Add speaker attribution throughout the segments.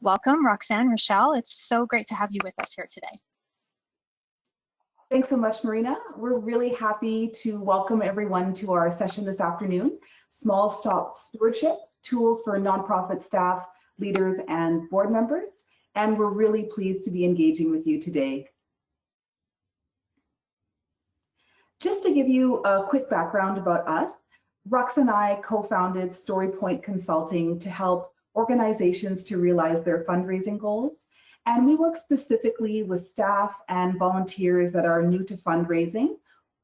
Speaker 1: Welcome, Roxanne, Rochelle. It's so great to have you with us here today.
Speaker 2: Thanks so much, Marina. We're really happy to welcome everyone to our session this afternoon, Small Shop Stewardship, Tools for Nonprofit Staff, Leaders, and Board Members. And we're really pleased to be engaging with you today. Just to give you a quick background about us, Rox and I co-founded StoryPoint Consulting to help organizations to realize their fundraising goals. And we work specifically with staff and volunteers that are new to fundraising,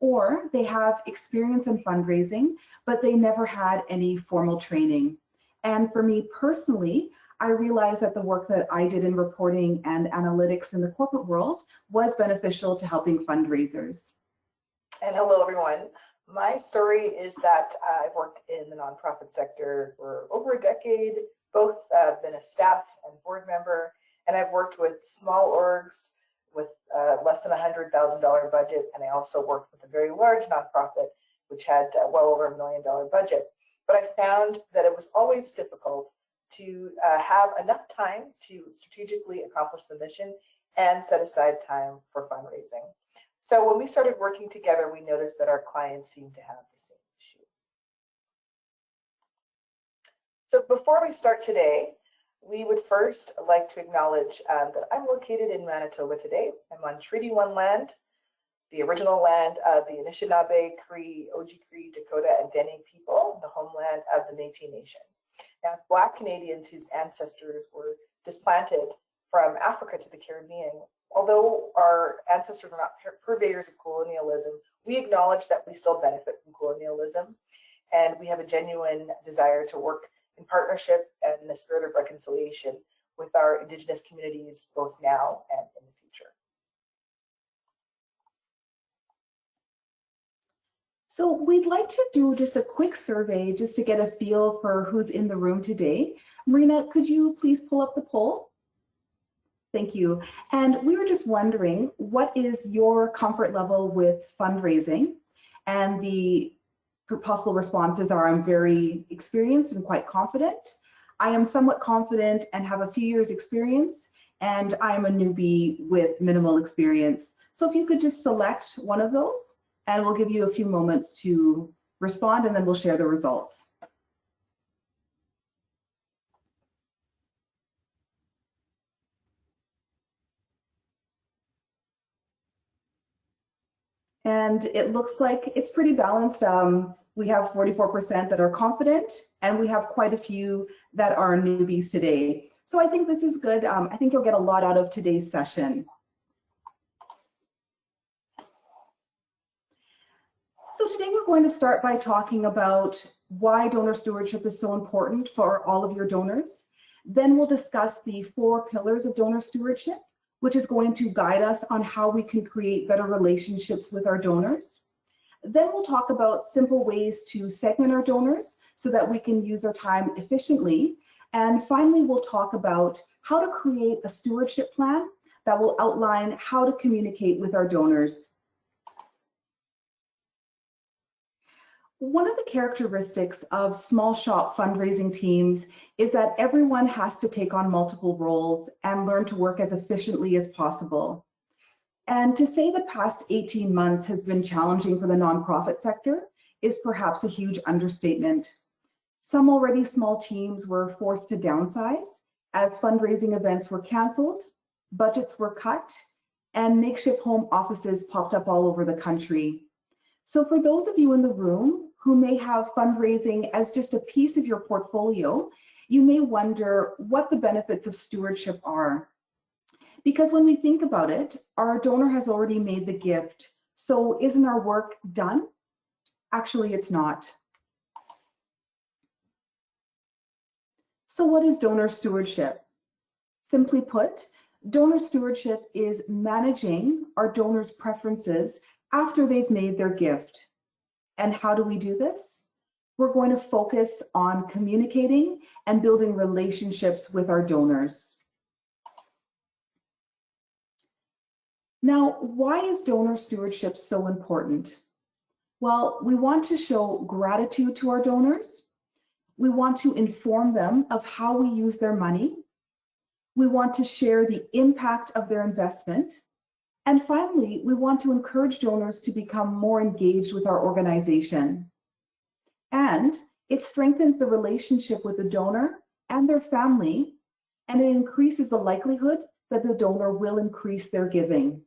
Speaker 2: or they have experience in fundraising, but they never had any formal training. And for me personally, I realized that the work that I did in reporting and analytics in the corporate world was beneficial to helping fundraisers.
Speaker 3: And hello, everyone. My story is that I've worked in the nonprofit sector for over a decade, both been a staff and board member, and I've worked with small orgs with less than $100,000 budget, and I also worked with a very large nonprofit, which had well over $1 million budget. But I found that it was always difficult to have enough time to strategically accomplish the mission and set aside time for fundraising. So when we started working together, we noticed that our clients seemed to have the same issue. So before we start today, we would first like to acknowledge that I'm located in Manitoba today. I'm on Treaty 1 land, the original land of the Anishinaabe, Cree, Oji-Cree, Dakota, and Dene people, the homeland of the Métis Nation. Now, as Black Canadians whose ancestors were displanted from Africa to the Caribbean, although our ancestors were not purveyors of colonialism, we acknowledge that we still benefit from colonialism, and we have a genuine desire to work in partnership and in a spirit of reconciliation with our Indigenous communities, both now and in the future.
Speaker 2: So we'd like to do just a quick survey just to get a feel for who's in the room today. Marina, could you please pull up the poll? Thank you. And we were just wondering, what is your comfort level with fundraising? And the possible responses are, I'm very experienced and quite confident. I am somewhat confident and have a few years experience, and I am a newbie with minimal experience. So if you could just select one of those, and we'll give you a few moments to respond, and then we'll share the results. And it looks like it's pretty balanced. We have 44% that are confident, and we have quite a few that are newbies today. So I think this is good. I think you'll get a lot out of today's session. So today we're going to start by talking about why donor stewardship is so important for all of your donors. Then we'll discuss the 4 pillars of donor stewardship, which is going to guide us on how we can create better relationships with our donors. Then we'll talk about simple ways to segment our donors so that we can use our time efficiently. And finally, we'll talk about how to create a stewardship plan that will outline how to communicate with our donors. One of the characteristics of small shop fundraising teams is that everyone has to take on multiple roles and learn to work as efficiently as possible. And to say the past 18 months has been challenging for the nonprofit sector is perhaps a huge understatement. Some already small teams were forced to downsize as fundraising events were canceled, budgets were cut, and makeshift home offices popped up all over the country. So for those of you in the room who may have fundraising as just a piece of your portfolio, you may wonder what the benefits of stewardship are. Because when we think about it, our donor has already made the gift. So isn't our work done? Actually, it's not. So what is donor stewardship? Simply put, donor stewardship is managing our donors' preferences after they've made their gift. And how do we do this? We're going to focus on communicating and building relationships with our donors. Now, why is donor stewardship so important? Well, we want to show gratitude to our donors. We want to inform them of how we use their money. We want to share the impact of their investment. And finally, we want to encourage donors to become more engaged with our organization. And it strengthens the relationship with the donor and their family, and it increases the likelihood that the donor will increase their giving.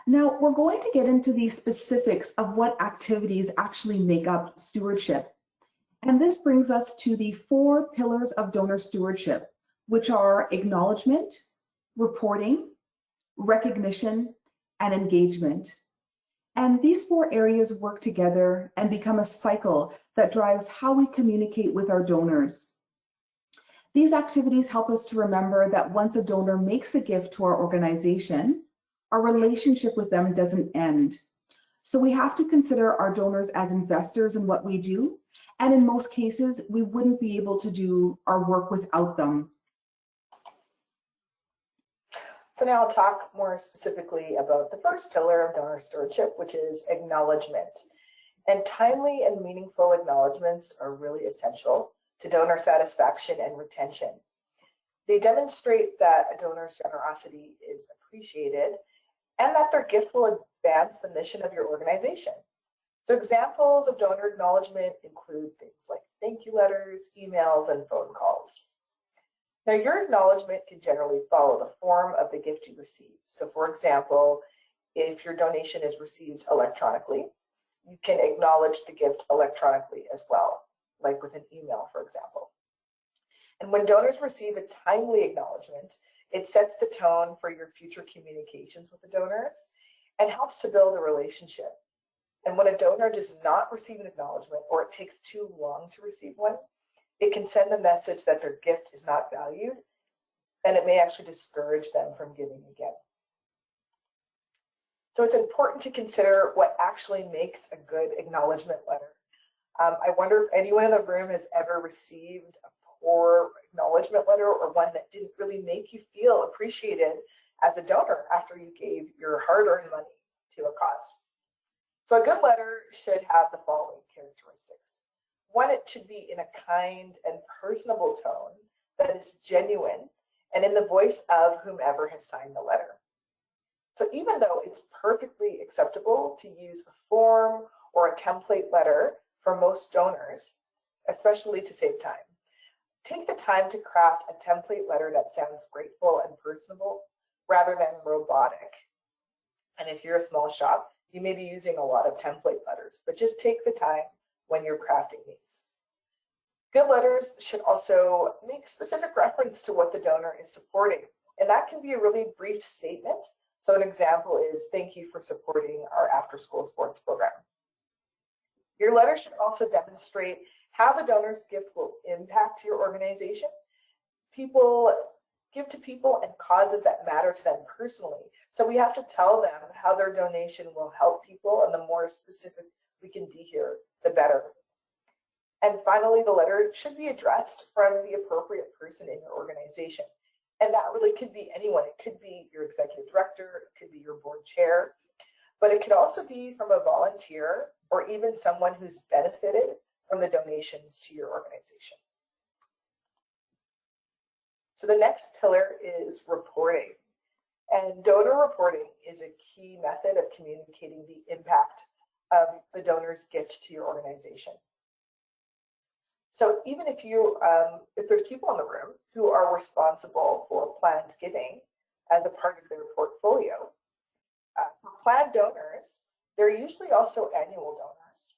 Speaker 2: Now, we're going to get into the specifics of what activities actually make up stewardship. And this brings us to the 4 pillars of donor stewardship, which are acknowledgement, reporting, recognition, and engagement. And these 4 areas work together and become a cycle that drives how we communicate with our donors. These activities help us to remember that once a donor makes a gift to our organization, our relationship with them doesn't end. So we have to consider our donors as investors in what we do, and in most cases, we wouldn't be able to do our work without them.
Speaker 3: So now I'll talk more specifically about the first pillar of donor stewardship, which is acknowledgement. And timely and meaningful acknowledgements are really essential to donor satisfaction and retention. They demonstrate that a donor's generosity is appreciated and that their gift will advance the mission of your organization. So examples of donor acknowledgement include things like thank you letters, emails, and phone calls. Now, your acknowledgement can generally follow the form of the gift you receive. So for example, if your donation is received electronically, you can acknowledge the gift electronically as well, like with an email, for example. And when donors receive a timely acknowledgement, it sets the tone for your future communications with the donors and helps to build a relationship. And when a donor does not receive an acknowledgement, or it takes too long to receive one, it can send the message that their gift is not valued, and it may actually discourage them from giving again. So it's important to consider what actually makes a good acknowledgement letter. I wonder if anyone in the room has ever received a poor acknowledgement letter, or one that didn't really make you feel appreciated as a donor after you gave your hard-earned money to a cause. So a good letter should have the following characteristics. One, it should be in a kind and personable tone that is genuine and in the voice of whomever has signed the letter. So even though it's perfectly acceptable to use a form or a template letter for most donors, especially to save time, take the time to craft a template letter that sounds grateful and personable rather than robotic. And if you're a small shop, you may be using a lot of template letters, but just take the time when you're crafting these. Good letters should also make specific reference to what the donor is supporting, and that can be a really brief statement. So an example is, thank you for supporting our after-school sports program. Your letter should also demonstrate how the donor's gift will impact your organization. People give to people and causes that matter to them personally. So we have to tell them how their donation will help people, and the more specific we can be here, the better. And finally, the letter should be addressed from the appropriate person in your organization. And that really could be anyone. It could be your executive director, it could be your board chair, but it could also be from a volunteer or even someone who's benefited from the donations to your organization. So the next pillar is reporting. And donor reporting is a key method of communicating the impact of the donor's gift to your organization. So even if there's people in the room who are responsible for planned giving as a part of their portfolio, for planned donors, they're usually also annual donors.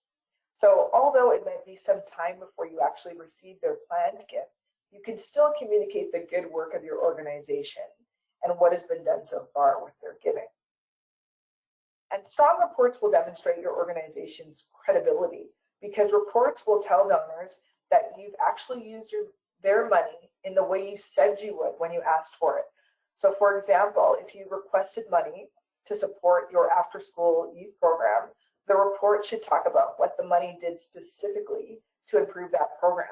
Speaker 3: So although it might be some time before you actually receive their planned gift, you can still communicate the good work of your organization and what has been done so far with their giving. And strong reports will demonstrate your organization's credibility, because reports will tell donors that you've actually used their money in the way you said you would when you asked for it. So for example, if you requested money to support your after-school youth program, the report should talk about what the money did specifically to improve that program.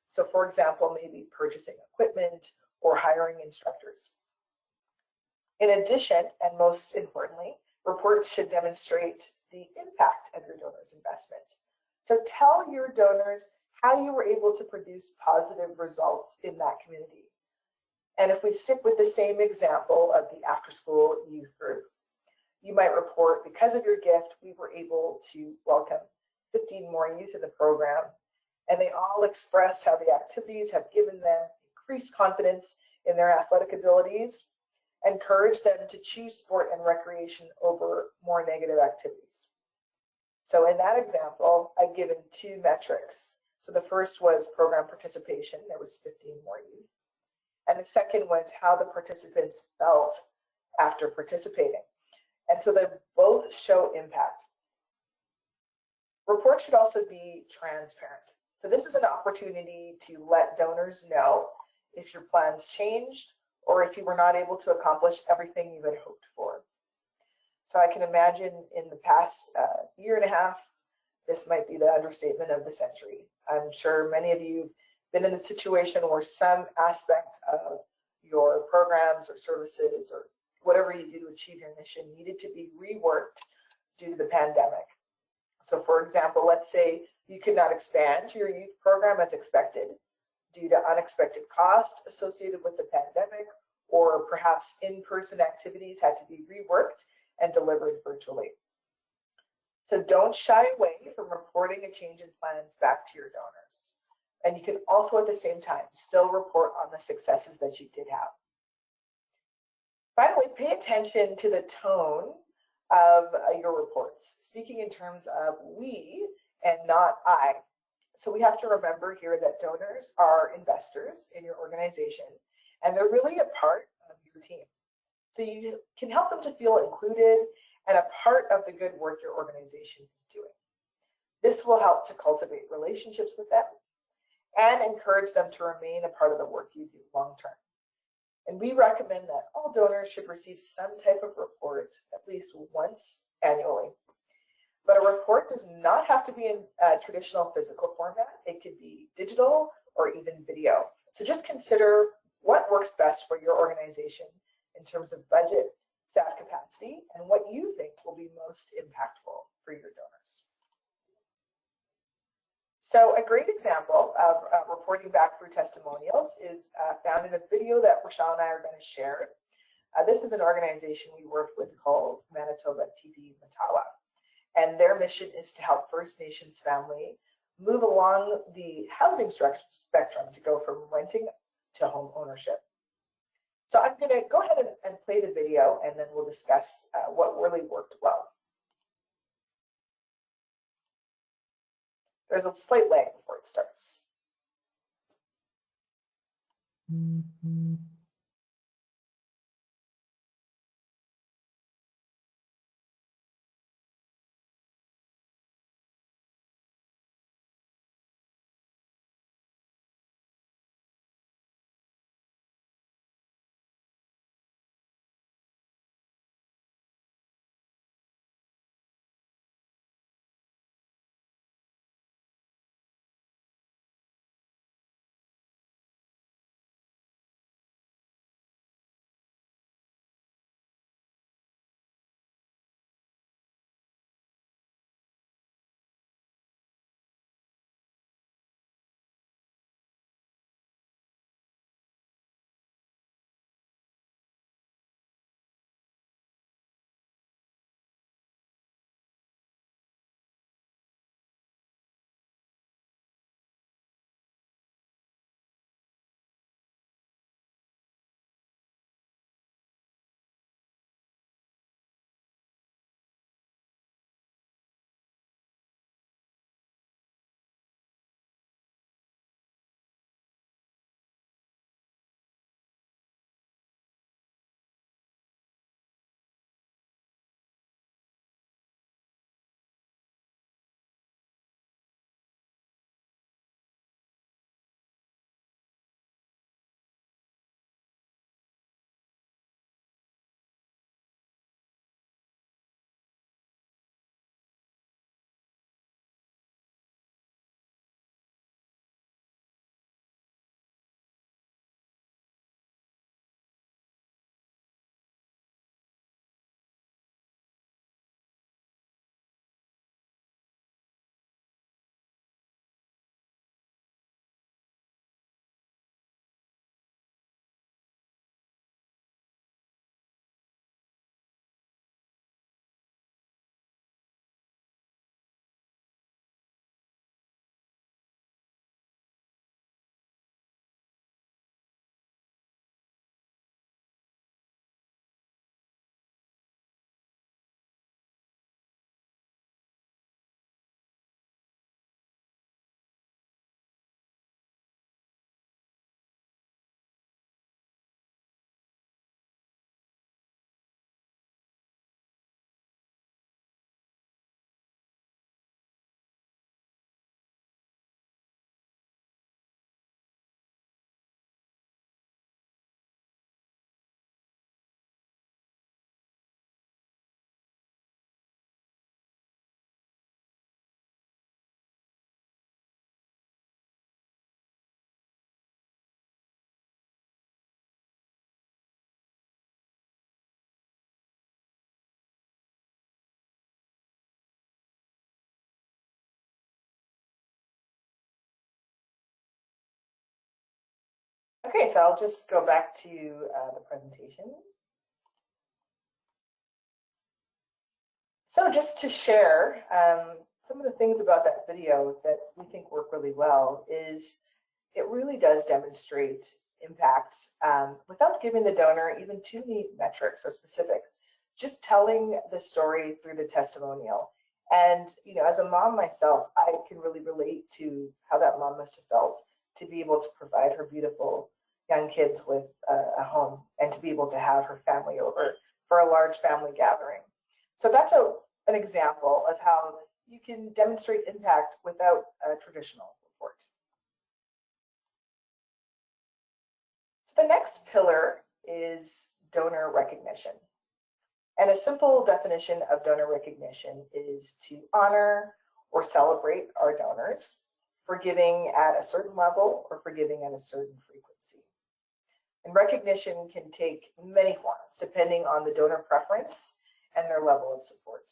Speaker 3: So for example, maybe purchasing equipment or hiring instructors. In addition, and most importantly, reports should demonstrate the impact of your donor's investment. So tell your donors how you were able to produce positive results in that community. And if we stick with the same example of the after-school youth group, you might report, because of your gift, we were able to welcome 15 more youth in the program, and they all expressed how the activities have given them increased confidence in their athletic abilities, encouraged them to choose sport and recreation over more negative activities. So in that example, I've given 2 metrics. So the first was program participation. There was 15 more youth. And the second was how the participants felt after participating. And so they both show impact. Reports should also be transparent. So this is an opportunity to let donors know if your plans changed or if you were not able to accomplish everything you had hoped for. So I can imagine in the past year and a half, this might be the understatement of the century. I'm sure many of you have been in the situation where some aspect of your programs or services or whatever you do to achieve your mission needed to be reworked due to the pandemic. So for example, let's say you could not expand your youth program as expected due to unexpected costs associated with the pandemic, or perhaps in-person activities had to be reworked and delivered virtually. So don't shy away from reporting a change in plans back to your donors. And you can also at the same time still report on the successes that you did have. Finally, pay attention to the tone of your reports, speaking in terms of we and not I. So we have to remember here that donors are investors in your organization, and they're really a part of your team. So you can help them to feel included and a part of the good work your organization is doing. This will help to cultivate relationships with them and encourage them to remain a part of the work you do long term. And we recommend that all donors should receive some type of report at least once annually. But a report does not have to be in a traditional physical format. It could be digital or even video. So just consider what works best for your organization in terms of budget, staff capacity, and what you think will be most impactful for your donors. So a great example of reporting back through testimonials is found in a video that Rochelle and I are going to share. This is an organization we worked with called Manitoba TP Matawa. And their mission is to help First Nations family move along the housing spectrum to go from renting to home ownership. So I'm going to go ahead and play the video, and then we'll discuss what really worked well. There's a slight lag before it starts. Okay, so I'll just go back to the presentation. So just to share some of the things about that video that we think work really well is it really does demonstrate impact without giving the donor even too many metrics or specifics, just telling the story through the testimonial. And, you know, as a mom myself, I can really relate to how that mom must have felt to be able to provide her beautiful young kids with a home and to be able to have her family over for a large family gathering. So that's an example of how you can demonstrate impact without a traditional report. So the next pillar is donor recognition. And a simple definition of donor recognition is to honor or celebrate our donors for giving at a certain level or for giving at a certain frequency. And recognition can take many forms depending on the donor preference and their level of support.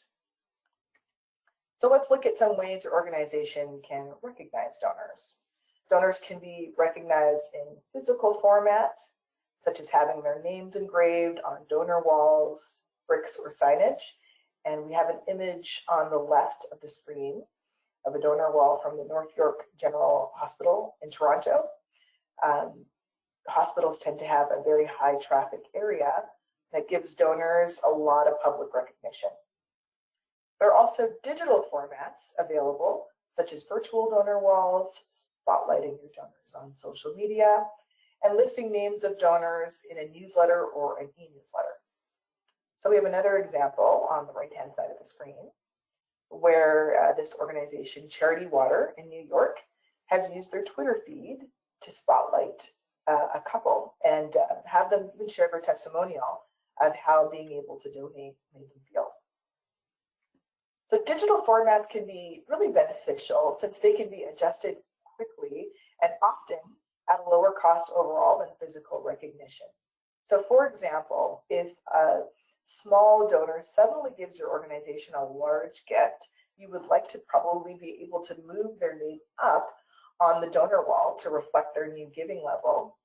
Speaker 3: So let's look at some ways your organization can recognize donors. Donors can be recognized in physical format, such as having their names engraved on donor walls, bricks, or signage. And we have an image on the left of the screen of a donor wall from the North York General Hospital in Toronto. Hospitals tend to have a very high traffic area that gives donors a lot of public recognition. There are also digital formats available, such as virtual donor walls, spotlighting your donors on social media, and listing names of donors in a newsletter or an e-newsletter. So we have another example on the right-hand side of the screen where this organization, Charity Water in New York, has used their Twitter feed to spotlight a couple and have them even share their testimonial of how being able to donate made them feel. So digital formats can be really beneficial since they can be adjusted quickly and often at a lower cost overall than physical recognition. So for example, if a small donor suddenly gives your organization a large gift, you would like to probably be able to move their name up on the donor wall to reflect their new giving level.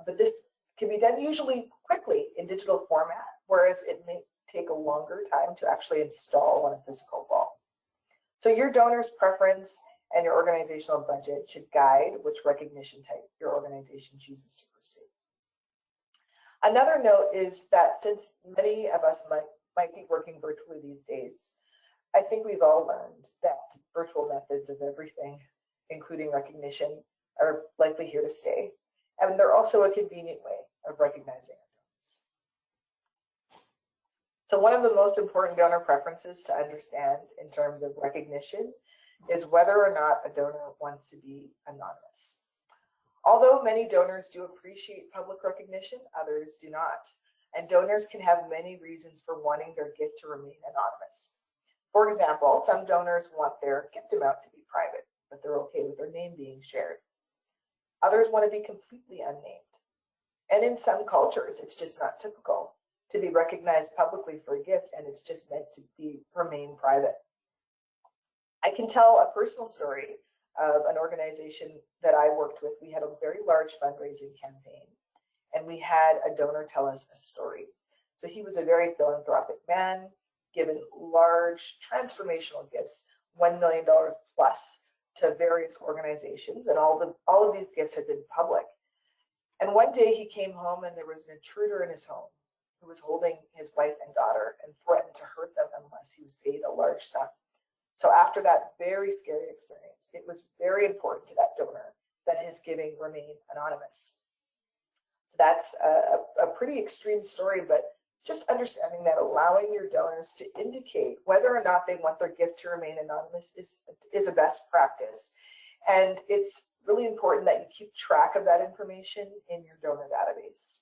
Speaker 3: But this can be done usually quickly in digital format, whereas it may take a longer time to actually install on a physical wall. So your donor's preference and your organizational budget should guide which recognition type your organization chooses to pursue. Another note is that since many of us might be working virtually these days, I think we've all learned that virtual methods of everything, including recognition, are likely here to stay. And they're also a convenient way of recognizing our donors. So one of the most important donor preferences to understand in terms of recognition is whether or not a donor wants to be anonymous. Although many donors do appreciate public recognition, others do not. And donors can have many reasons for wanting their gift to remain anonymous. For example, some donors want their gift amount to be private, but they're okay with their name being shared. Others want to be completely unnamed. And in some cultures, it's just not typical to be recognized publicly for a gift, and it's just meant to remain private. I can tell a personal story of an organization that I worked with. We had a very large fundraising campaign, and we had a donor tell us a story. So he was a very philanthropic man, given large transformational gifts, $1 million plus, to various organizations, and all of these gifts had been public. And one day he came home and there was an intruder in his home who was holding his wife and daughter and threatened to hurt them unless he was paid a large sum. So after that very scary experience, it was very important to that donor that his giving remain anonymous. So that's a pretty extreme story, but just understanding that allowing your donors to indicate whether or not they want their gift to remain anonymous is a best practice. And it's really important that you keep track of that information in your donor database.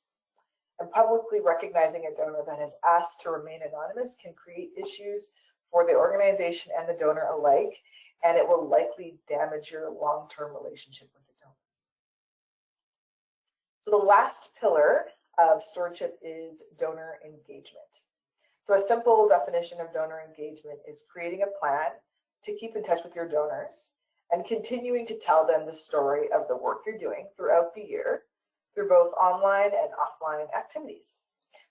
Speaker 3: And publicly recognizing a donor that has asked to remain anonymous can create issues for the organization and the donor alike, and it will likely damage your long-term relationship with the donor. So the last pillar of stewardship is donor engagement. So a simple definition of donor engagement is creating a plan to keep in touch with your donors and continuing to tell them the story of the work you're doing throughout the year through both online and offline activities.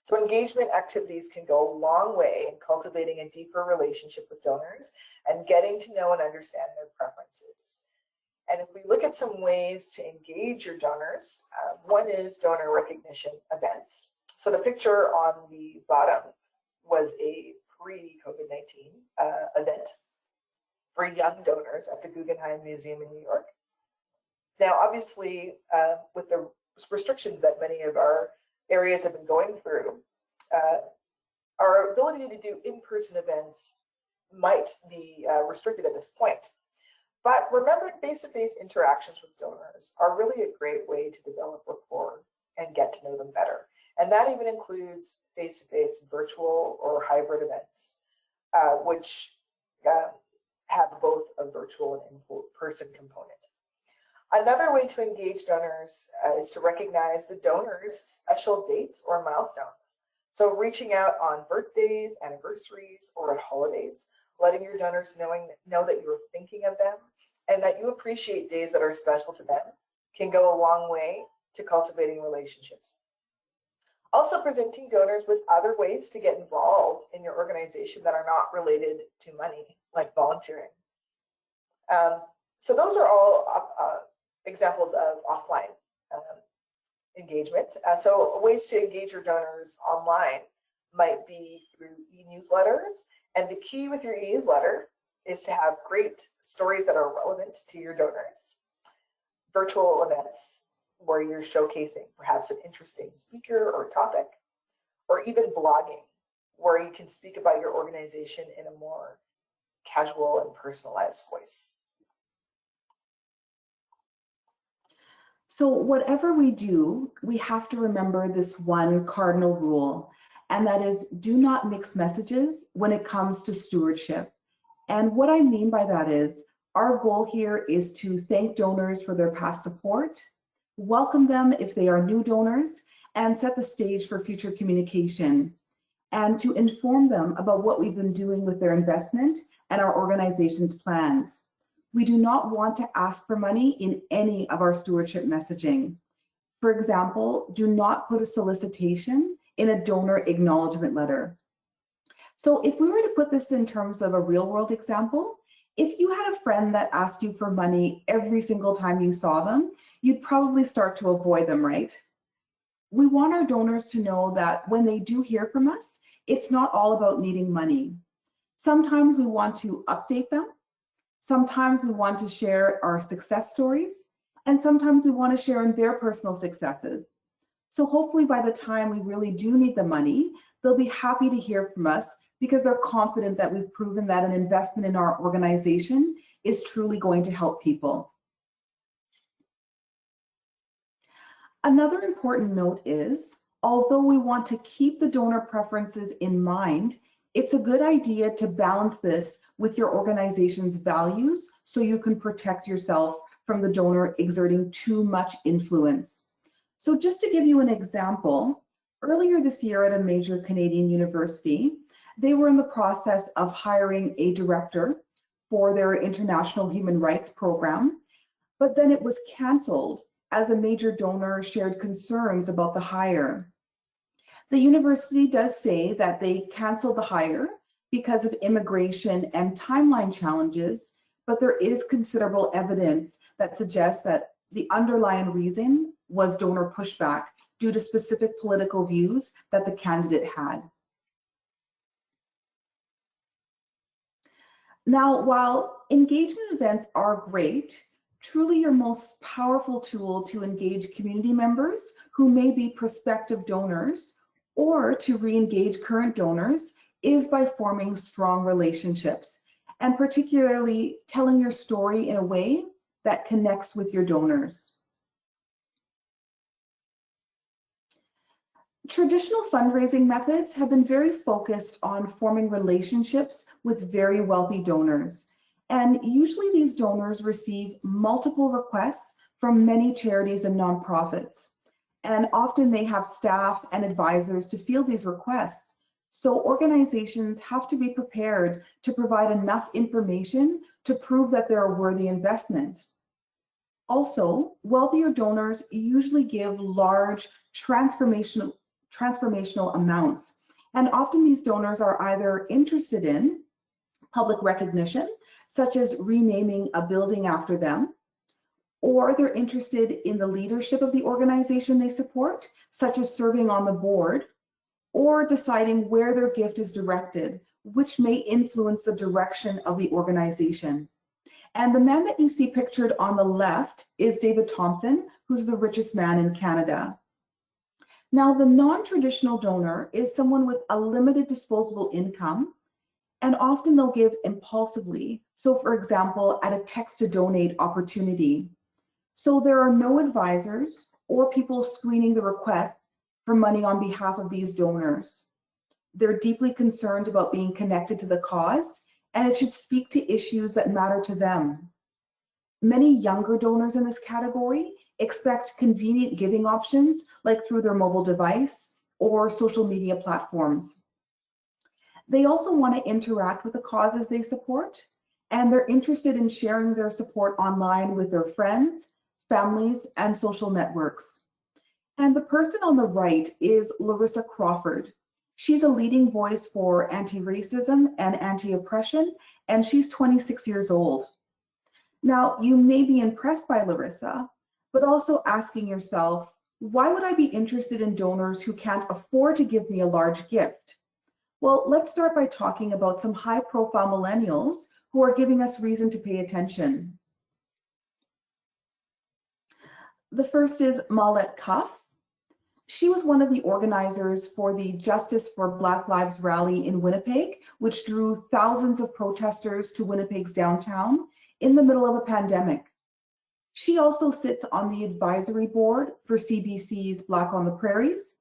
Speaker 3: So engagement activities can go a long way in cultivating a deeper relationship with donors and getting to know and understand their preferences. And if we look at some ways to engage your donors, one is donor recognition events. So the picture on the bottom was a pre-COVID-19 event for young donors at the Guggenheim Museum in New York. Now, obviously, with the restrictions that many of our areas have been going through, our ability to do in-person events might be restricted at this point. But remember, face-to-face interactions with donors are really a great way to develop rapport and get to know them better. And that even includes face-to-face virtual or hybrid events, which have both a virtual and in-person component. Another way to engage donors is to recognize the donors' special dates or milestones. So reaching out on birthdays, anniversaries, or at holidays, letting your donors know that you're thinking of them and that you appreciate days that are special to them can go a long way to cultivating relationships. Also presenting donors with other ways to get involved in your organization that are not related to money, like volunteering. So those are all examples of offline engagement. So ways to engage your donors online might be through e-newsletters. And the key with your e-newsletter is to have great stories that are relevant to your donors. Virtual events where you're showcasing perhaps an interesting speaker or topic, or even blogging where you can speak about your organization in a more casual and personalized voice.
Speaker 2: So whatever we do, we have to remember this one cardinal rule, and that is do not mix messages when it comes to stewardship. And what I mean by that is our goal here is to thank donors for their past support, welcome them if they are new donors, and set the stage for future communication, and to inform them about what we've been doing with their investment and our organization's plans. We do not want to ask for money in any of our stewardship messaging. For example, do not put a solicitation in a donor acknowledgement letter. So if we were to put this in terms of a real world example, if you had a friend that asked you for money every single time you saw them, you'd probably start to avoid them, right? We want our donors to know that when they do hear from us, it's not all about needing money. Sometimes we want to update them. Sometimes we want to share our success stories, and sometimes we want to share in their personal successes. So hopefully by the time we really do need the money, they'll be happy to hear from us because they're confident that we've proven that an investment in our organization is truly going to help people. Another important note is, although we want to keep the donor preferences in mind, it's a good idea to balance this with your organization's values so you can protect yourself from the donor exerting too much influence. So just to give you an example, earlier this year at a major Canadian university, they were in the process of hiring a director for their international human rights program, but then it was canceled as a major donor shared concerns about the hire. The university does say that they canceled the hire because of immigration and timeline challenges, but there is considerable evidence that suggests that the underlying reason was donor pushback due to specific political views that the candidate had. Now, while engagement events are great, truly your most powerful tool to engage community members who may be prospective donors or to re-engage current donors is by forming strong relationships, and particularly telling your story in a way that connects with your donors. Traditional fundraising methods have been very focused on forming relationships with very wealthy donors. And usually these donors receive multiple requests from many charities and nonprofits. And often they have staff and advisors to field these requests. So organizations have to be prepared to provide enough information to prove that they're a worthy investment. Also, wealthier donors usually give large transformational amounts. And often these donors are either interested in public recognition, such as renaming a building after them, or they're interested in the leadership of the organization they support, such as serving on the board, or deciding where their gift is directed, which may influence the direction of the organization. And the man that you see pictured on the left is David Thompson, who's the richest man in Canada. Now, the non-traditional donor is someone with a limited disposable income, and often they'll give impulsively. So for example, at a text to donate opportunity. So there are no advisors or people screening the request for money on behalf of these donors. They're deeply concerned about being connected to the cause, and it should speak to issues that matter to them. Many younger donors in this category expect convenient giving options, like through their mobile device or social media platforms. They also want to interact with the causes they support, and they're interested in sharing their support online with their friends, families, and social networks. And the person on the right is Larissa Crawford. She's a leading voice for anti-racism and anti-oppression, and she's 26 years old. Now, you may be impressed by Larissa, but also asking yourself, why would I be interested in donors who can't afford to give me a large gift? Well, let's start by talking about some high-profile millennials who are giving us reason to pay attention. The first is Mahlette Cuff. She was one of the organizers for the Justice for Black Lives rally in Winnipeg, which drew thousands of protesters to Winnipeg's downtown in the middle of a pandemic. She also sits on the advisory board for CBC's Black on the Prairies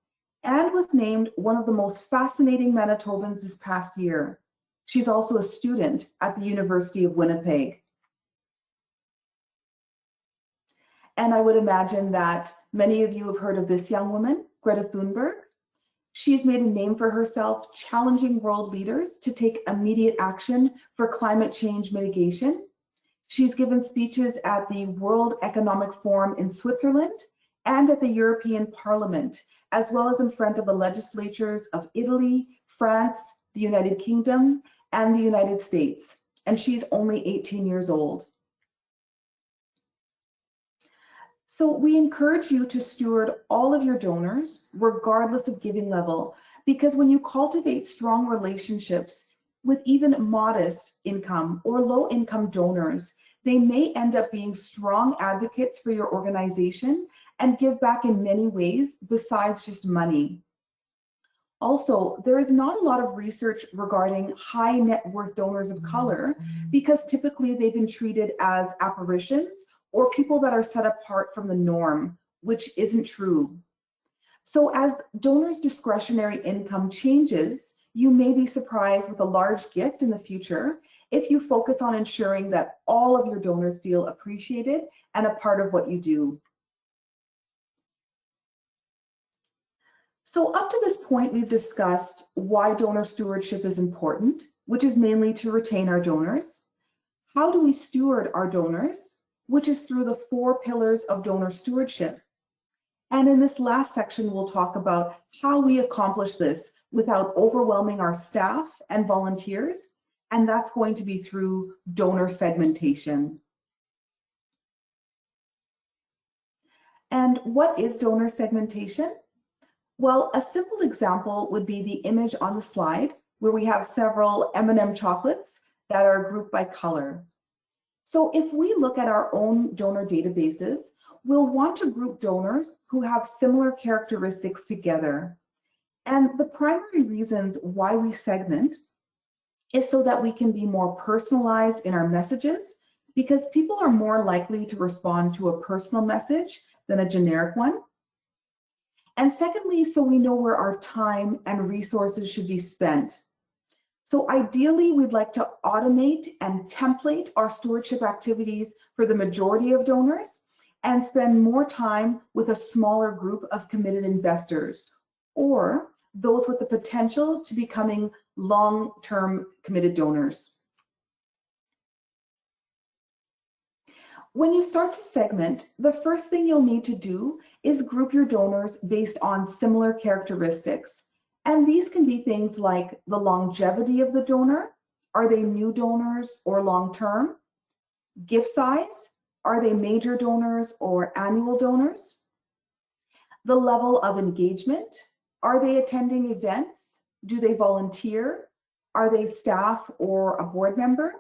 Speaker 2: and was named one of the most fascinating Manitobans this past year. She's also a student at the University of Winnipeg. And I would imagine that many of you have heard of this young woman, Greta Thunberg. She's made a name for herself challenging world leaders to take immediate action for climate change mitigation. She's given speeches at the World Economic Forum in Switzerland and at the European Parliament, as well as in front of the legislatures of Italy, France, the United Kingdom, and the United States. And she's only 18 years old. So we encourage you to steward all of your donors, regardless of giving level, because when you cultivate strong relationships with even modest income or low income donors, they may end up being strong advocates for your organization and give back in many ways besides just money. Also, there is not a lot of research regarding high net worth donors of color because typically they've been treated as apparitions or people that are set apart from the norm, which isn't true. So as donors' discretionary income changes, you may be surprised with a large gift in the future if you focus on ensuring that all of your donors feel appreciated and a part of what you do. So up to this point, we've discussed why donor stewardship is important, which is mainly to retain our donors. How do we steward our donors, which is through the 4 pillars of donor stewardship. And in this last section, we'll talk about how we accomplish this without overwhelming our staff and volunteers, and that's going to be through donor segmentation. And what is donor segmentation? Well, a simple example would be the image on the slide where we have several M&M chocolates that are grouped by color. So if we look at our own donor databases, we'll want to group donors who have similar characteristics together. And the primary reasons why we segment is so that we can be more personalized in our messages, because people are more likely to respond to a personal message than a generic one. And secondly, so we know where our time and resources should be spent. So ideally, we'd like to automate and template our stewardship activities for the majority of donors and spend more time with a smaller group of committed investors or those with the potential to becoming long-term committed donors. When you start to segment, the first thing you'll need to do is group your donors based on similar characteristics. And these can be things like the longevity of the donor. Are they new donors or long-term? Gift size. Are they major donors or annual donors? The level of engagement. Are they attending events? Do they volunteer? Are they staff or a board member?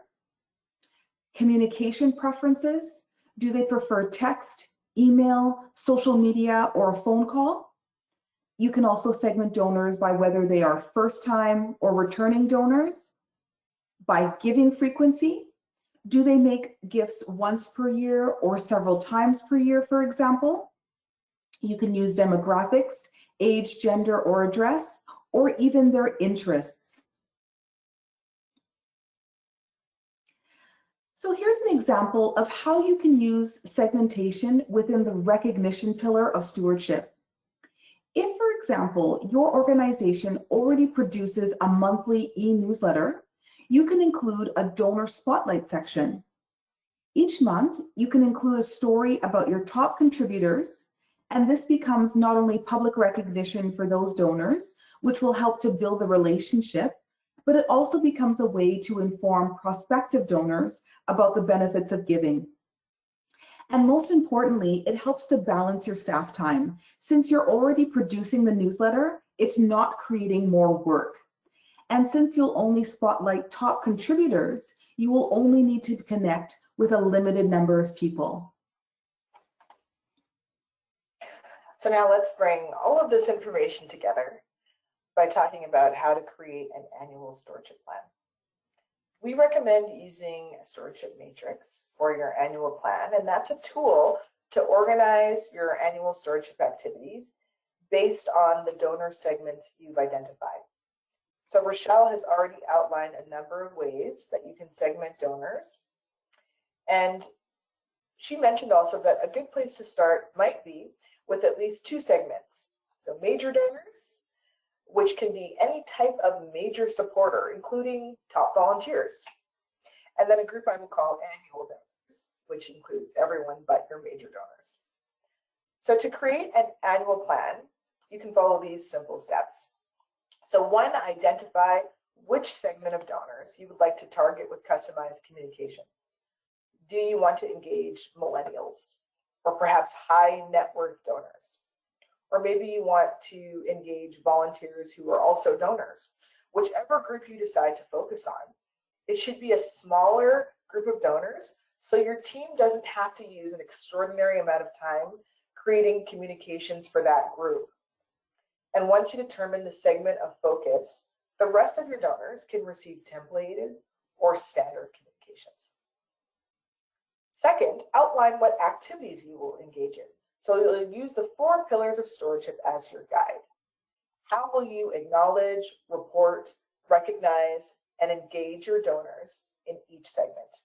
Speaker 2: Communication preferences. Do they prefer text, email, social media, or a phone call? You can also segment donors by whether they are first-time or returning donors. By giving frequency. Do they make gifts once per year or several times per year, for example? You can use demographics, age, gender, or address, or even their interests. So here's an example of how you can use segmentation within the recognition pillar of stewardship. If, for example, your organization already produces a monthly e-newsletter, you can include a donor spotlight section. Each month, you can include a story about your top contributors, and this becomes not only public recognition for those donors, which will help to build the relationship, but it also becomes a way to inform prospective donors about the benefits of giving. And most importantly, it helps to balance your staff time. Since you're already producing the newsletter, it's not creating more work. And since you'll only spotlight top contributors, you will only need to connect with a limited number of people.
Speaker 3: So now let's bring all of this information together by talking about how to create an annual stewardship plan. We recommend using a stewardship matrix for your annual plan, and that's a tool to organize your annual stewardship activities based on the donor segments you've identified. So Rochelle has already outlined a number of ways that you can segment donors. And she mentioned also that a good place to start might be with at least 2 segments. So major donors, which can be any type of major supporter, including top volunteers. And then a group I would call annual donors, which includes everyone but your major donors. So to create an annual plan, you can follow these simple steps. So 1, identify which segment of donors you would like to target with customized communications. Do you want to engage millennials or perhaps high net worth donors? Or maybe you want to engage volunteers who are also donors. Whichever group you decide to focus on, it should be a smaller group of donors so your team doesn't have to use an extraordinary amount of time creating communications for that group. And once you determine the segment of focus, the rest of your donors can receive templated or standard communications. Second, outline what activities you will engage in. So you'll use the 4 pillars of stewardship as your guide. How will you acknowledge, report, recognize, and engage your donors in each segment?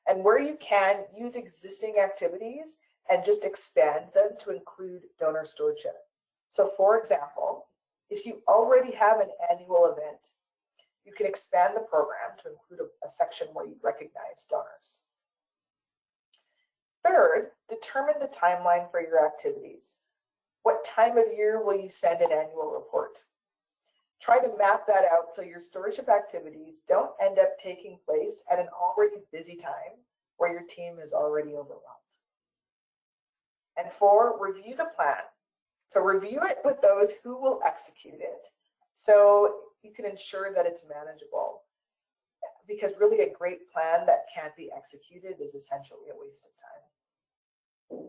Speaker 3: And where you can, use existing activities and just expand them to include donor stewardship. So for example, if you already have an annual event, you can expand the program to include a section where you recognize donors. Third, determine the timeline for your activities. What time of year will you send an annual report? Try to map that out so your stewardship activities don't end up taking place at an already busy time where your team is already overwhelmed. And 4, review the plan. So review it with those who will execute it so you can ensure that it's manageable. Because really a great plan that can't be executed is essentially a waste of time.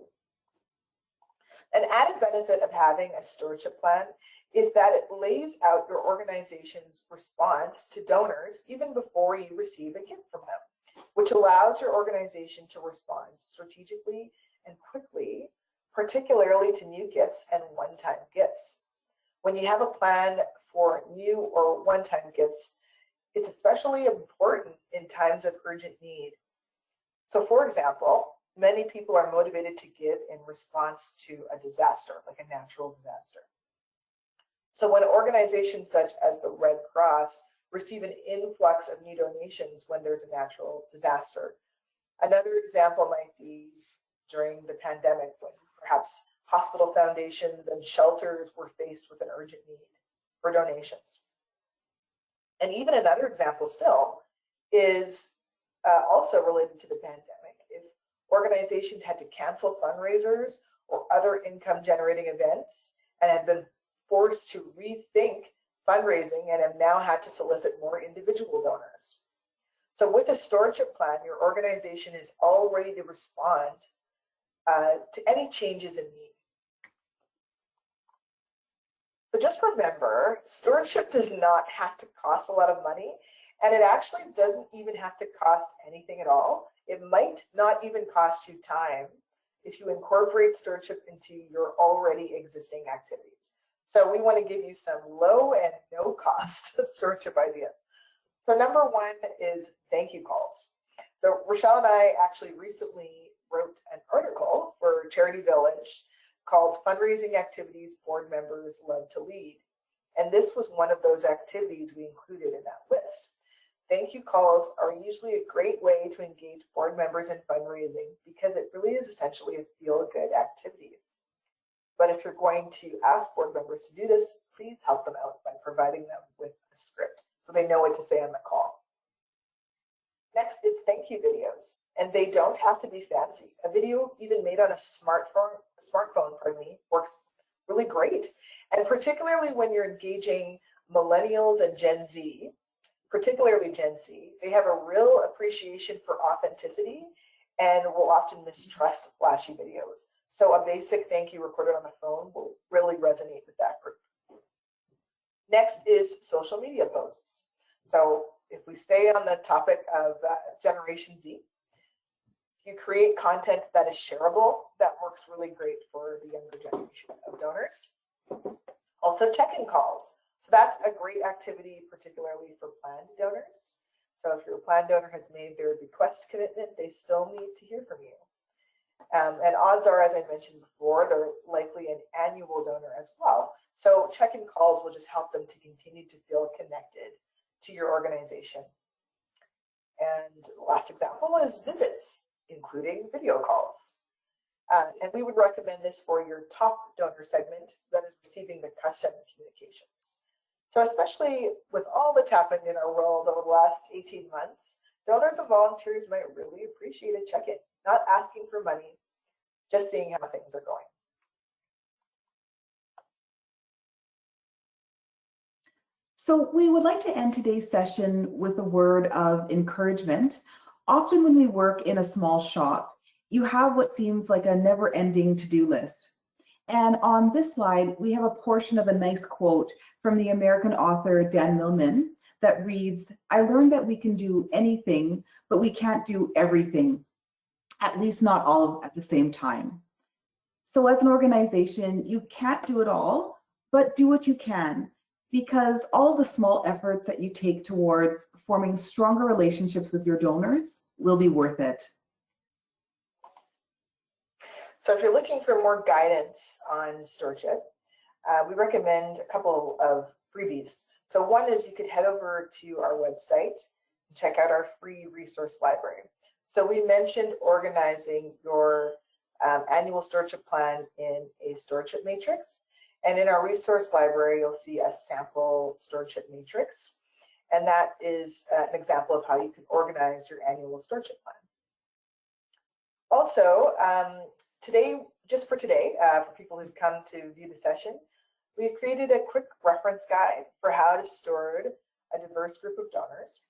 Speaker 3: An added benefit of having a stewardship plan is that it lays out your organization's response to donors even before you receive a gift from them, which allows your organization to respond strategically and quickly, particularly to new gifts and one-time gifts. When you have a plan for new or one-time gifts, it's especially important in times of urgent need. So for example, many people are motivated to give in response to a disaster, like a natural disaster. So when organizations such as the Red Cross receive an influx of new donations when there's a natural disaster, Another example might be during the pandemic when perhaps hospital foundations and shelters were faced with an urgent need for donations. And even another example still is also related to the pandemic. If organizations had to cancel fundraisers or other income generating events and have been forced to rethink fundraising and have now had to solicit more individual donors. So with a stewardship plan, your organization is all ready to respond to any changes in need. So just remember, stewardship does not have to cost a lot of money, and it actually doesn't even have to cost anything at all. It might not even cost you time if you incorporate stewardship into your already existing activities. So we want to give you some low and no cost stewardship ideas. So number one is thank you calls. So Rochelle and I actually recently wrote an article for Charity Village called Fundraising Activities Board Members Love to Lead. And this was one of those activities we included in that list. Thank you calls are usually a great way to engage board members in fundraising because it really is essentially a feel-good activity. But if you're going to ask board members to do this, please help them out by providing them with a script so they know what to say on the call. Next is thank you videos, and they don't have to be fancy. A video even made on a smartphone, works really great. And particularly when you're engaging millennials and Gen Z, particularly Gen Z, they have a real appreciation for authenticity and will often mistrust flashy videos. So a basic thank you recorded on the phone will really resonate with that group. Next is social media posts. So if we stay on the topic of Generation Z, you create content that is shareable, that works really great for the younger generation of donors. Also check-in calls. So that's a great activity, particularly for planned donors. So if your planned donor has made their bequest commitment, they still need to hear from you. And odds are, as I mentioned before, they're likely an annual donor as well. So check-in calls will just help them to continue to feel connected to your organization. And the last example is visits, including video calls. And we would recommend this for your top donor segment that is receiving the custom communications. So especially with all that's happened in our world over the last 18 months, donors and volunteers might really appreciate a check-in, not asking for money, just seeing how things are going.
Speaker 2: So we would like to end today's session with a word of encouragement. Often when we work in a small shop, you have what seems like a never-ending to-do list. And on this slide, we have a portion of a nice quote from the American author Dan Millman that reads, "I learned that we can do anything, but we can't do everything, at least not all at the same time." So as an organization, you can't do it all, but do what you can, because all the small efforts that you take towards forming stronger relationships with your donors will be worth it.
Speaker 3: So if you're looking for more guidance on stewardship, we recommend a couple of freebies. So one is you could head over to our website and check out our free resource library. So we mentioned organizing your annual stewardship plan in a stewardship matrix. And in our resource library, you'll see a sample stewardship matrix. And that is an example of how you can organize your annual stewardship plan. Also, today, just for today, for people who've come to view the session, we've created a quick reference guide for how to steward a diverse group of donors,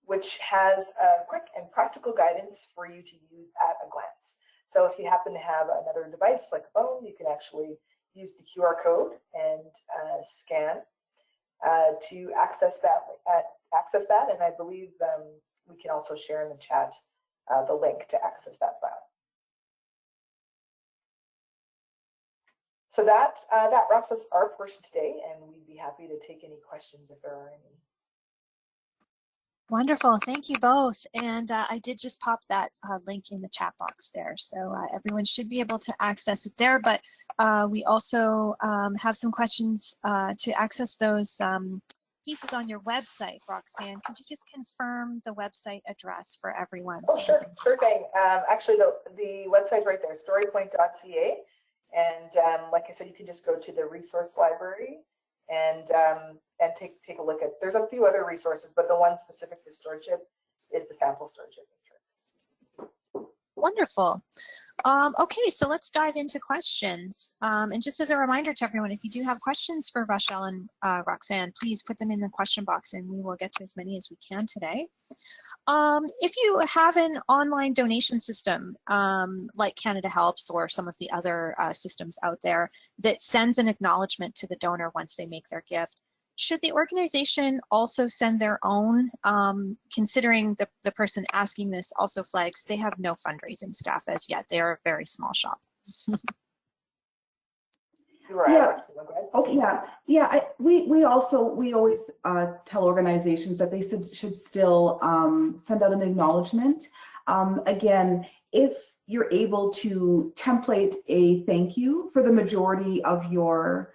Speaker 3: which has a quick and practical guidance for you to use at a glance. So if you happen to have another device like a phone, you can actually use the QR code and scan to access that. And I believe we can also share in the chat the link to access that file. So that wraps up our portion today, and we'd be happy to take any questions if there are any.
Speaker 1: Wonderful, thank you both. And I did just pop that link in the chat box there. So everyone should be able to access it there, but we also have some questions to access those pieces on your website, Roxanne. Could you just confirm the website address for everyone?
Speaker 3: Oh, sure thing. Actually, the website's right there, storypoint.ca. And like I said, you can just go to the resource library and take a look at. There's a few other resources, but the one specific to stewardship is the sample stewardship matrix.
Speaker 1: Wonderful. Okay, so let's dive into questions. And just as a reminder to everyone, if you do have questions for Rochelle and Roxanne, please put them in the question box and we will get to as many as we can today. If you have an online donation system like Canada Helps or some of the other systems out there that sends an acknowledgement to the donor once they make their gift, should the organization also send their own, considering the person asking this also flags they have no fundraising staff as yet. They are a very small shop.
Speaker 2: Yeah. Okay. Yeah. We always tell organizations that they should still send out an acknowledgement. Again, if you're able to template a thank you for the majority of your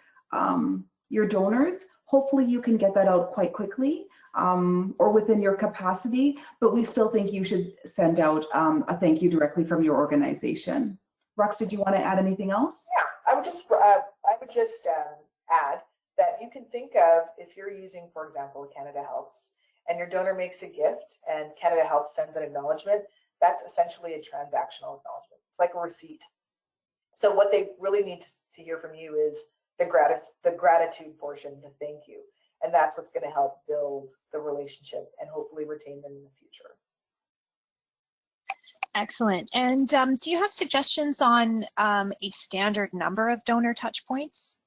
Speaker 2: donors, hopefully you can get that out quite quickly or within your capacity, but we still think you should send out a thank you directly from your organization. Rox, did you want to add anything else?
Speaker 3: Yeah, I would just add that you can think of, if you're using, for example, Canada Helps, and your donor makes a gift and Canada Helps sends an acknowledgement, that's essentially a transactional acknowledgement. It's like a receipt. So what they really need to hear from you is the gratitude portion, the thank you. And that's what's going to help build the relationship and hopefully retain them in the future.
Speaker 1: Excellent. And do you have suggestions on a standard number of donor touch points?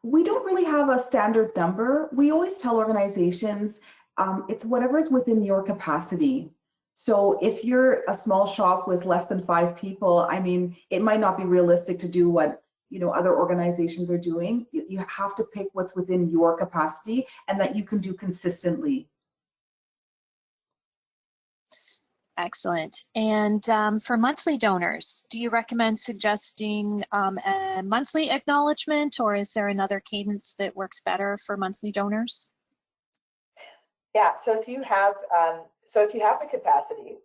Speaker 2: We don't really have a standard number. We always tell organizations it's whatever's within your capacity. So if you're a small shop with less than 5 people, I mean, it might not be realistic to do what other organizations are doing. You have to pick what's within your capacity and that you can do consistently.
Speaker 1: Excellent. And for monthly donors, do you recommend suggesting a monthly acknowledgement, or is there another cadence that works better for monthly donors?
Speaker 3: Yeah, so if you have the capacity,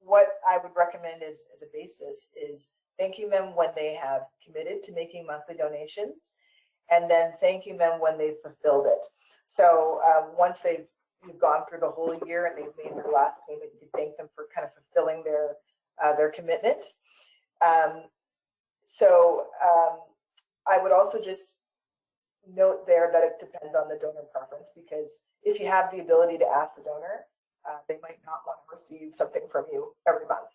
Speaker 3: what I would recommend as a basis is thanking them when they have committed to making monthly donations, and then thanking them when they've fulfilled it. So once you've gone through the whole year and they've made their last payment, you can thank them for kind of fulfilling their commitment. I would also just note there that it depends on the donor preference, because if you have the ability to ask the donor, they might not want to receive something from you every month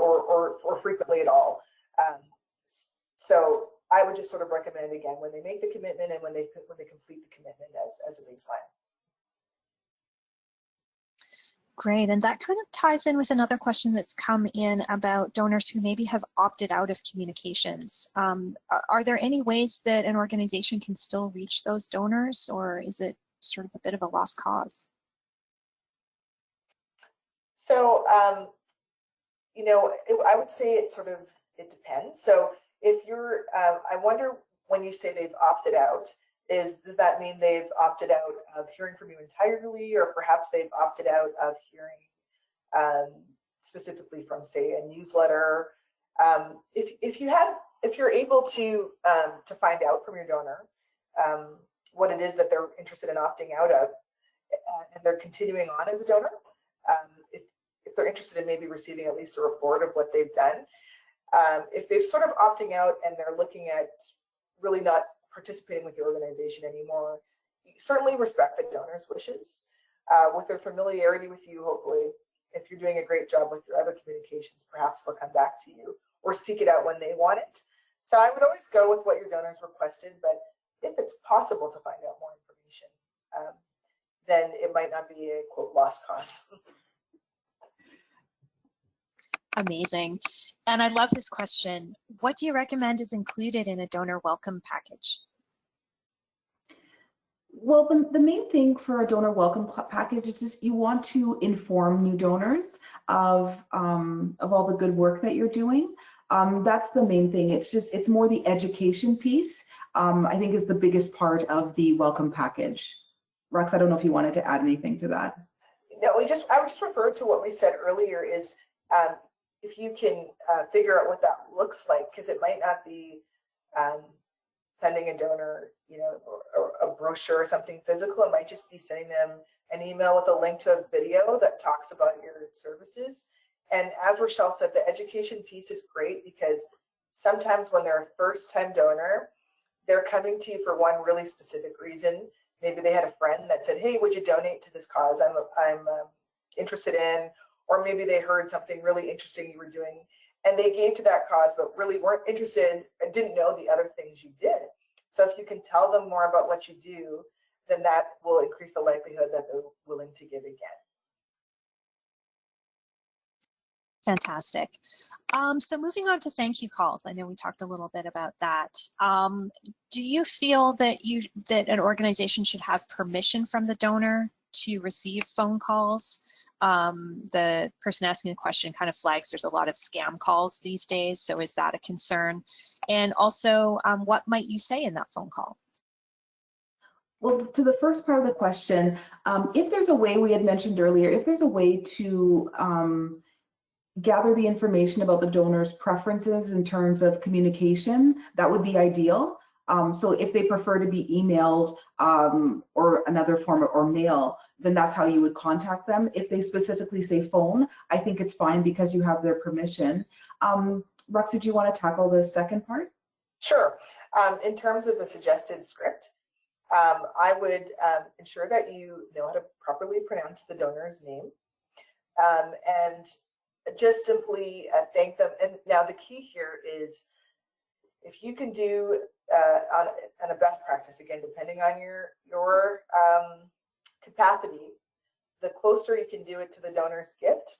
Speaker 3: or frequently at all. So I would just sort of recommend, again, when they make the commitment and when they complete the commitment as a baseline.
Speaker 1: Great, and that kind of ties in with another question that's come in about donors who maybe have opted out of communications. Are there any ways that an organization can still reach those donors, or is it sort of a bit of a lost cause?
Speaker 3: So, I would say it depends. So if you're, I wonder, when you say they've opted out, does that mean they've opted out of hearing from you entirely, or perhaps they've opted out of hearing specifically from, say, a newsletter? If you're able to find out from your donor what it is that they're interested in opting out of, and they're continuing on as a donor, if they're interested in maybe receiving at least a report of what they've done, if they've sort of opting out and they're looking at really not participating with your organization anymore, you certainly respect the donor's wishes. With their familiarity with you, hopefully, if you're doing a great job with your other communications, perhaps they'll come back to you or seek it out when they want it. So I would always go with what your donors requested, but if it's possible to find out more information, then it might not be a, quote, lost cause.
Speaker 1: Amazing. And I love this question. What do you recommend is included in a donor welcome package?
Speaker 2: Well, the main thing for a donor welcome package is just you want to inform new donors of all the good work that you're doing. That's the main thing. It's more the education piece I think is the biggest part of the welcome package. Rox, I don't know if you wanted to add anything to that.
Speaker 3: No, I would just refer to what we said earlier is if you can figure out what that looks like, because it might not be sending a donor, or a brochure or something physical. It might just be sending them an email with a link to a video that talks about your services. And as Rochelle said, the education piece is great because sometimes when they're a first-time donor, they're coming to you for one really specific reason. Maybe they had a friend that said, hey, would you donate to this cause I'm interested in? Or maybe they heard something really interesting you were doing and they gave to that cause, but really weren't interested and didn't know the other things you did. So if you can tell them more about what you do, then that will increase the likelihood that they're willing to give again.
Speaker 1: Fantastic. So moving on to thank you calls. I know we talked a little bit about that. Do you feel that an organization should have permission from the donor to receive phone calls? The person asking the question kind of flags there's a lot of scam calls these days, so is that a concern? And also, what might you say in that phone call?
Speaker 2: Well, to the first part of the question, if there's a way, we had mentioned earlier, if there's a way to gather the information about the donor's preferences in terms of communication, that would be ideal. So if they prefer to be emailed or another form or mail, then that's how you would contact them. If they specifically say phone, I think it's fine because you have their permission. Roxy, do you want to tackle the second part?
Speaker 3: Sure. In terms of a suggested script, I would ensure that you know how to properly pronounce the donor's name and just simply thank them. And now the key here is if you can do on a best practice, again, depending on your capacity, the closer you can do it to the donor's gift,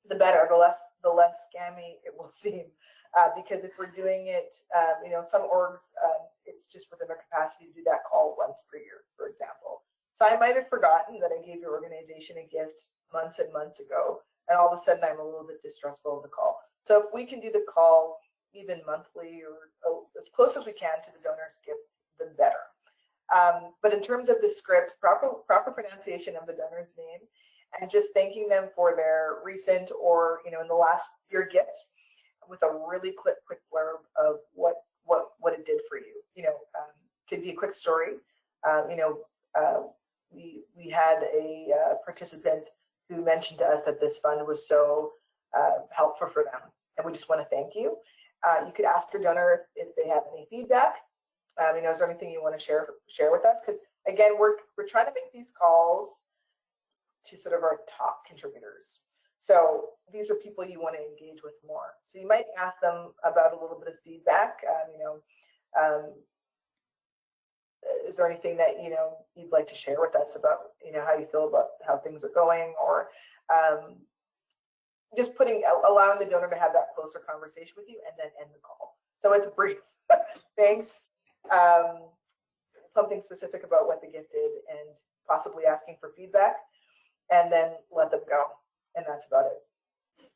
Speaker 3: the better, the less scammy it will seem. Because if we're doing it, some orgs, it's just within their capacity to do that call once per year, for example. So I might have forgotten that I gave your organization a gift months and months ago, and all of a sudden I'm a little bit distrustful of the call. So if we can do the call even monthly or as close as we can to the donor's gift, the better. But in terms of the script, proper pronunciation of the donor's name, and just thanking them for their recent or in the last year gift, with a really quick blurb of what it did for you. Could be a quick story. We had a participant who mentioned to us that this fund was so helpful for them, and we just want to thank you. You could ask your donor if they have any feedback. Is there anything you want to share with us? Because again, we're trying to make these calls to sort of our top contributors. So these are people you want to engage with more. So you might ask them about a little bit of feedback. Is there anything that you'd like to share with us about how you feel about how things are going, or just allowing the donor to have that closer conversation with you and then end the call. So it's brief. Thanks. Something specific about what the gift did and possibly asking for feedback, and then let them go. And that's about it.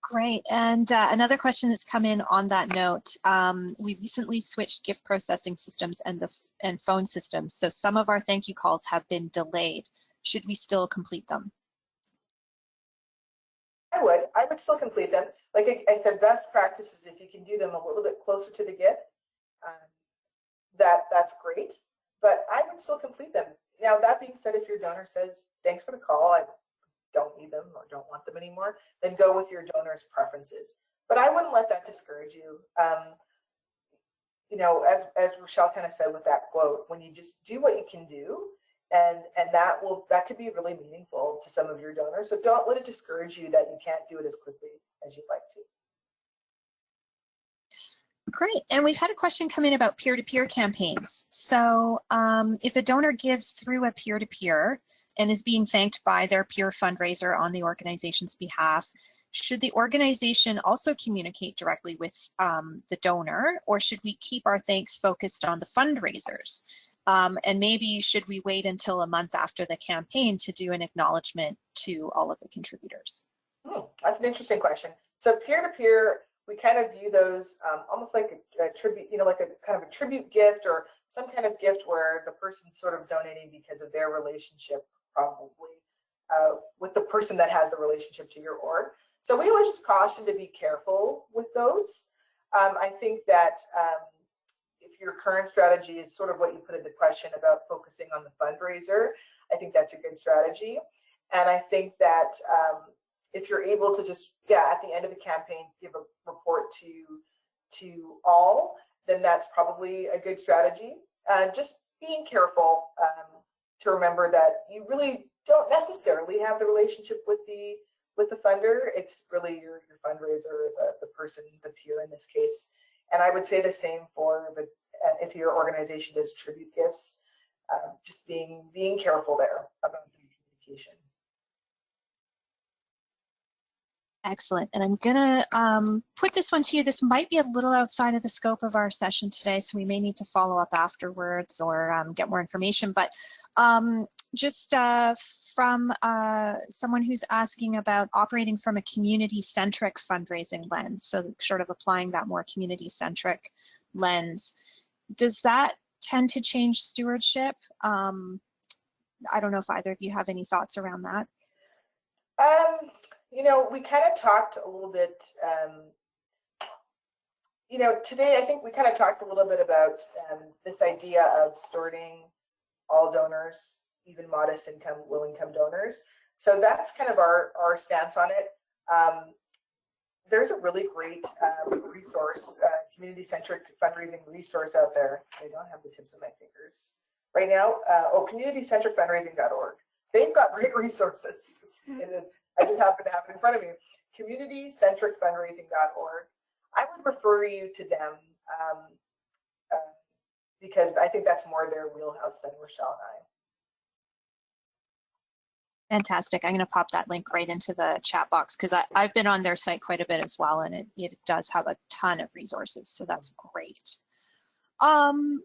Speaker 1: Great. And another question that's come in on that note, we recently switched gift processing systems and phone systems. So some of our thank you calls have been delayed. Should we still complete them?
Speaker 3: I would still complete them. Like I said, best practices, if you can do them a little bit closer to the gift, that's great. But I would still complete them. Now, that being said, if your donor says, thanks for the call, I don't need them or don't want them anymore, then go with your donor's preferences. But I wouldn't let that discourage you. As Rochelle kind of said with that quote, when you just do what you can do, and that could be really meaningful to some of your donors. So don't let it discourage you that you can't do it as quickly as you'd like to.
Speaker 1: Great. And we've had a question come in about peer-to-peer campaigns. So if a donor gives through a peer-to-peer and is being thanked by their peer fundraiser on the organization's behalf, should the organization also communicate directly with the donor, or should we keep our thanks focused on the fundraisers? And maybe should we wait until a month after the campaign to do an acknowledgement to all of the contributors?
Speaker 3: That's an interesting question. So peer-to-peer, we kind of view those almost like a tribute, like a kind of a tribute gift or some kind of gift where the person's sort of donating because of their relationship probably with the person that has the relationship to your org. So we always just caution to be careful with those. I think that if your current strategy is sort of what you put in the question about focusing on the fundraiser, I think that's a good strategy. And I think that if you're able to just, at the end of the campaign, give a report to all, then that's probably a good strategy. Just being careful to remember that you really don't necessarily have the relationship with the funder. It's really your fundraiser, the person, the peer in this case. And I would say the same for if your organization does tribute gifts, just being careful there about the communication.
Speaker 1: Excellent. And I'm going to put this one to you. This might be a little outside of the scope of our session today, so we may need to follow up afterwards or get more information. But just from someone who's asking about operating from a community-centric fundraising lens, so sort of applying that more community-centric lens, does that tend to change stewardship? I don't know if either of you have any thoughts around that.
Speaker 3: We kind of talked a little bit, today I think we kind of talked a little bit about this idea of stewarding all donors, even modest income, low income donors. So that's kind of our stance on it. There's a really great resource, community-centric fundraising resource out there. I don't have the tips of my fingers right now. communitycentricfundraising.org. They've got great resources. I just happen to have it in front of me. communitycentricfundraising.org. I would refer you to them because I think that's more their wheelhouse than Rochelle and I.
Speaker 1: Fantastic. I'm going to pop that link right into the chat box because I've been on their site quite a bit as well, and it does have a ton of resources, so that's great.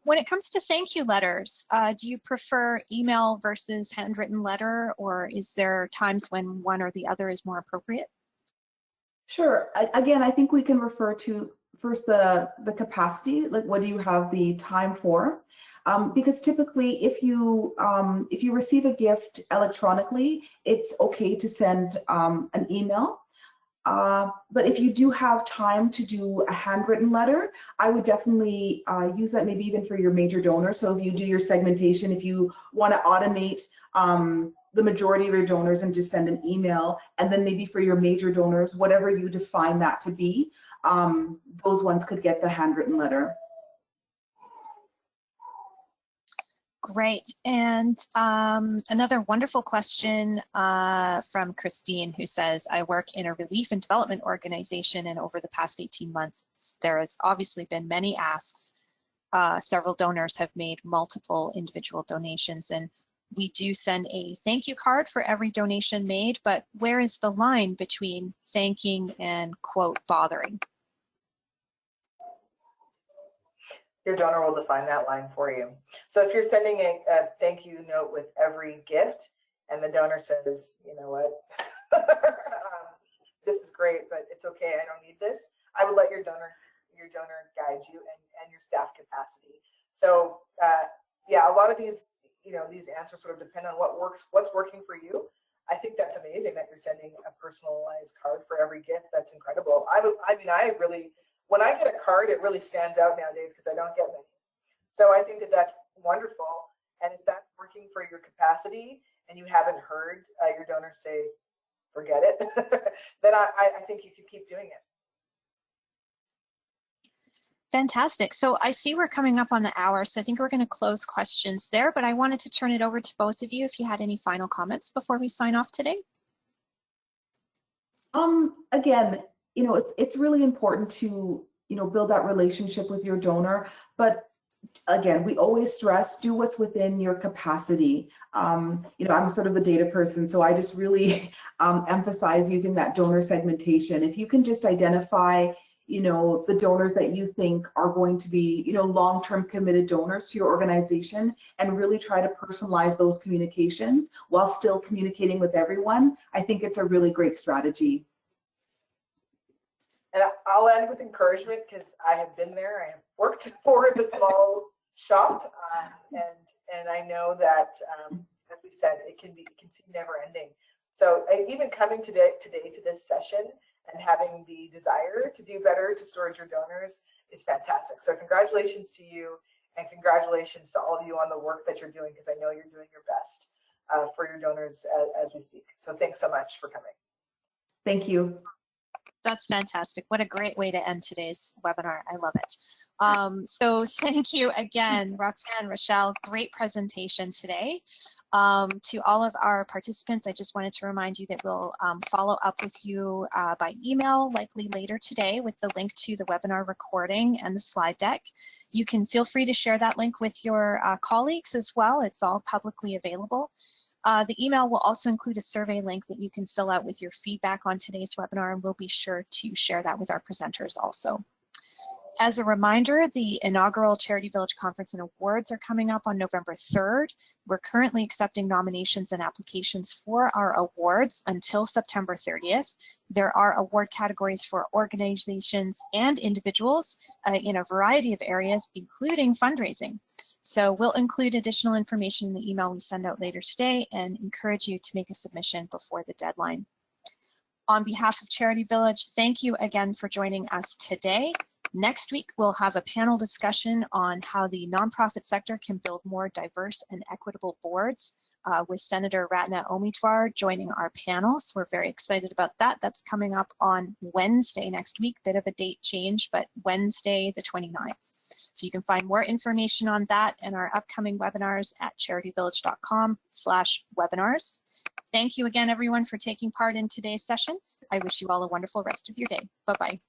Speaker 1: When it comes to thank you letters, do you prefer email versus handwritten letter, or is there times when one or the other is more appropriate?
Speaker 2: Sure. Again, I think we can refer to first the capacity, like what do you have the time for? Because typically if you receive a gift electronically, it's okay to send an email. But if you do have time to do a handwritten letter, I would definitely use that maybe even for your major donors. So if you do your segmentation, if you want to automate the majority of your donors and just send an email, and then maybe for your major donors, whatever you define that to be, those ones could get the handwritten letter.
Speaker 1: Great. And another wonderful question from Christine, who says, I work in a relief and development organization, and over the past 18 months, there has obviously been many asks. Several donors have made multiple individual donations, and we do send a thank you card for every donation made, but where is the line between thanking and, quote, bothering?
Speaker 3: Your donor will define that line for you. So if you're sending a thank you note with every gift and the donor says, you know what, this is great, but it's okay, I don't need this, I would let your donor guide you and your staff capacity. So yeah, a lot of these, these answers sort of depend on what's working for you. I think that's amazing that you're sending a personalized card for every gift. That's incredible. I really, when I get a card, it really stands out nowadays because I don't get many. So I think that that's wonderful. And if that's working for your capacity and you haven't heard your donors say, forget it, then I think you could keep doing it.
Speaker 1: Fantastic. So I see we're coming up on the hour, so I think we're going to close questions there, but I wanted to turn it over to both of you if you had any final comments before we sign off today.
Speaker 2: Again, it's really important to, build that relationship with your donor, but again, we always stress, do what's within your capacity. I'm sort of the data person, so I just really emphasize using that donor segmentation. If you can just identify, the donors that you think are going to be, long-term committed donors to your organization, and really try to personalize those communications while still communicating with everyone, I think it's a really great strategy.
Speaker 3: And I'll end with encouragement because I have been there. I have worked for the small shop, and I know that, as we said, it can seem never ending. So even coming today to this session and having the desire to do better to storage your donors is fantastic. So congratulations to you, and congratulations to all of you on the work that you're doing, because I know you're doing your best for your donors as we speak. So thanks so much for coming.
Speaker 2: Thank you.
Speaker 1: That's fantastic. What a great way to end today's webinar. I love it. So thank you again, Roxanne, Rochelle, great presentation today. To all of our participants, I just wanted to remind you that we'll follow up with you by email, likely later today, with the link to the webinar recording and the slide deck. You can feel free to share that link with your colleagues as well. It's all publicly available. The email will also include a survey link that you can fill out with your feedback on today's webinar, and we'll be sure to share that with our presenters also. As a reminder, the inaugural Charity Village Conference and Awards are coming up on November 3rd. We're currently accepting nominations and applications for our awards until September 30th. There are award categories for organizations and individuals in a variety of areas, including fundraising. So we'll include additional information in the email we send out later today and encourage you to make a submission before the deadline. On behalf of Charity Village, thank you again for joining us today. Next week, we'll have a panel discussion on how the nonprofit sector can build more diverse and equitable boards with Senator Ratna Omidvar joining our panel. So we're very excited about that. That's coming up on Wednesday next week, bit of a date change, but Wednesday the 29th. So you can find more information on that and our upcoming webinars at charityvillage.com/webinars. Thank you again, everyone, for taking part in today's session. I wish you all a wonderful rest of your day. Bye-bye.